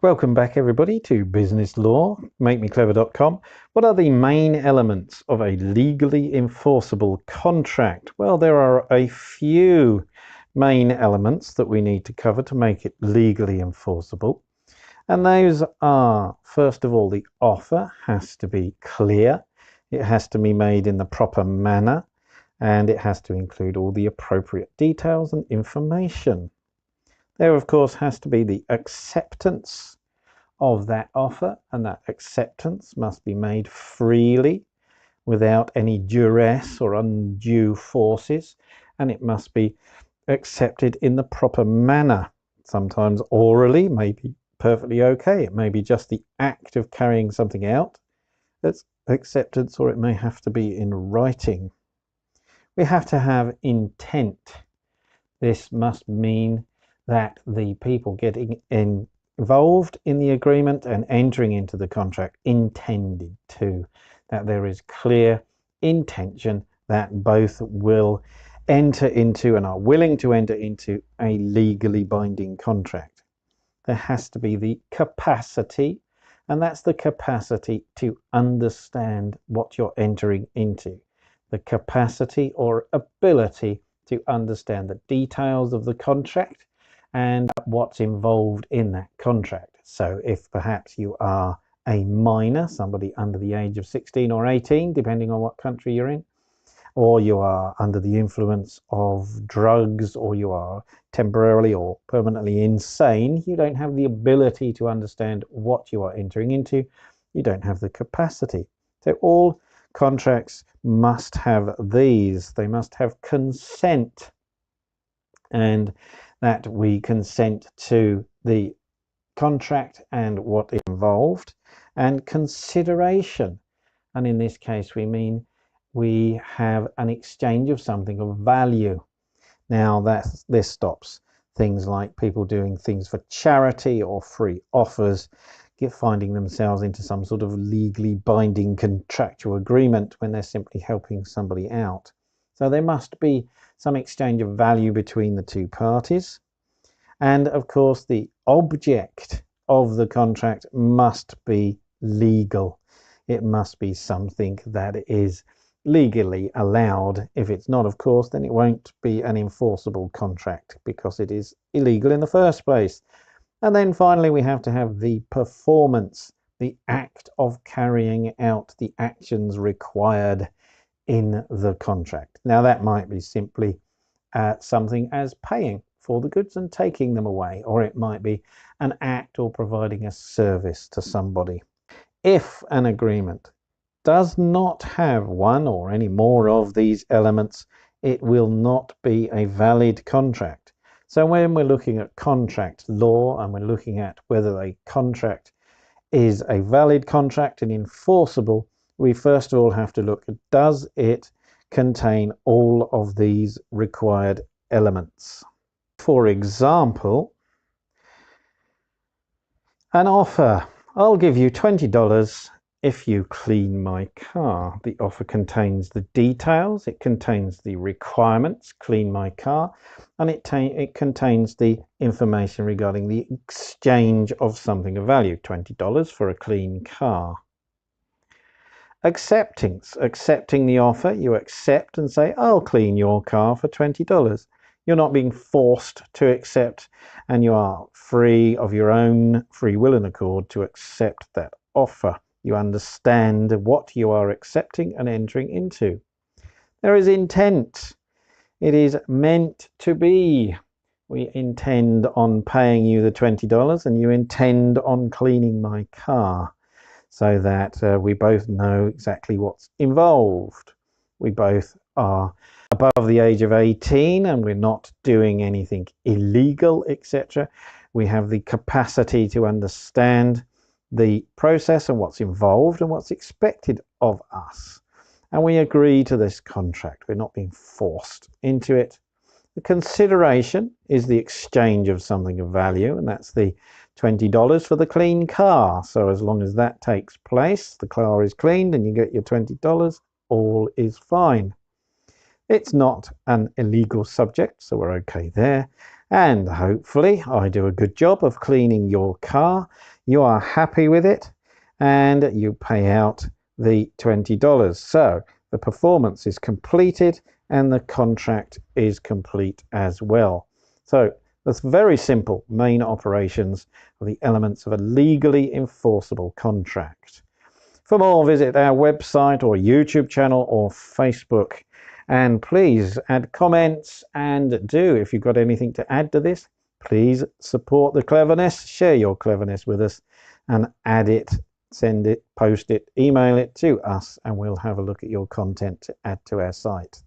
Welcome back everybody to Business Law, makemeclever.com. What are the main elements of a legally enforceable contract? Well, there are a few main elements that we need to cover to make it legally enforceable. And those are, first of all, the offer has to be clear. It has to be made in the proper manner, and it has to include all the appropriate details and information. There, of course, has to be the acceptance of that offer, and that acceptance must be made freely without any duress or undue forces, and it must be accepted in the proper manner. Sometimes orally may be perfectly okay. It may be just the act of carrying something out that's acceptance, or it may have to be in writing. We have to have intent. This must mean that the people getting involved in the agreement and entering into the contract intended to, that there is clear intention that both will enter into and are willing to enter into a legally binding contract. There has to be the capacity, and that's the capacity to understand what you're entering into. The capacity or ability to understand the details of the contract and what's involved in that contract. So if perhaps you are a minor, somebody under the age of 16 or 18, depending on what country you're in, or you are under the influence of drugs, or you are temporarily or permanently insane, you don't have the ability to understand what you are entering into. You don't have the capacity. So all contracts must have these. They must have consent, and that we consent to the contract and what is involved, and consideration. And in this case, we mean we have an exchange of something of value. Now, this stops things like people doing things for charity or free offers, finding themselves into some sort of legally binding contractual agreement when they're simply helping somebody out. So there must be some exchange of value between the two parties. And of course, the object of the contract must be legal. It must be something that is legally allowed. If it's not, of course, then it won't be an enforceable contract because it is illegal in the first place. And then finally, we have to have the performance, the act of carrying out the actions required in the contract. Now, that might be simply something as paying for the goods and taking them away, or it might be an act or providing a service to somebody. If an agreement does not have one or any more of these elements, it will not be a valid contract. So when we're looking at contract law and we're looking at whether a contract is a valid contract and enforceable, we first of all have to look at, does it contain all of these required elements? For example, an offer. I'll give you $20 if you clean my car. The offer contains the details, it contains the requirements, clean my car, and it contains the information regarding the exchange of something of value, $20 for a clean car. Accepting the offer, you accept and say, I'll clean your car for $20. You're not being forced to accept, and you are free of your own free will and accord to accept that offer. You understand what you are accepting and entering into. There is intent. It is meant to be. We intend on paying you the $20 and you intend on cleaning my car, so that we both know exactly what's involved. We both are above the age of 18 and we're not doing anything illegal, etc. We have the capacity to understand the process and what's involved and what's expected of us. And we agree to this contract. We're not being forced into it. The consideration is the exchange of something of value, and that's the $20 for the clean car. So as long as that takes place, the car is cleaned and you get your $20, all is fine. It's not an illegal subject, so we're okay there. And hopefully I do a good job of cleaning your car. you are happy with it, and you pay out the $20. So the performance is completed and the contract is complete as well. So that's very simple main operations of the elements of a legally enforceable contract. For more, visit our website or YouTube channel or Facebook. And please add comments, and if you've got anything to add to this, please support the cleverness, share your cleverness with us, and add it, send it, post it, email it to us, and we'll have a look at your content to add to our site.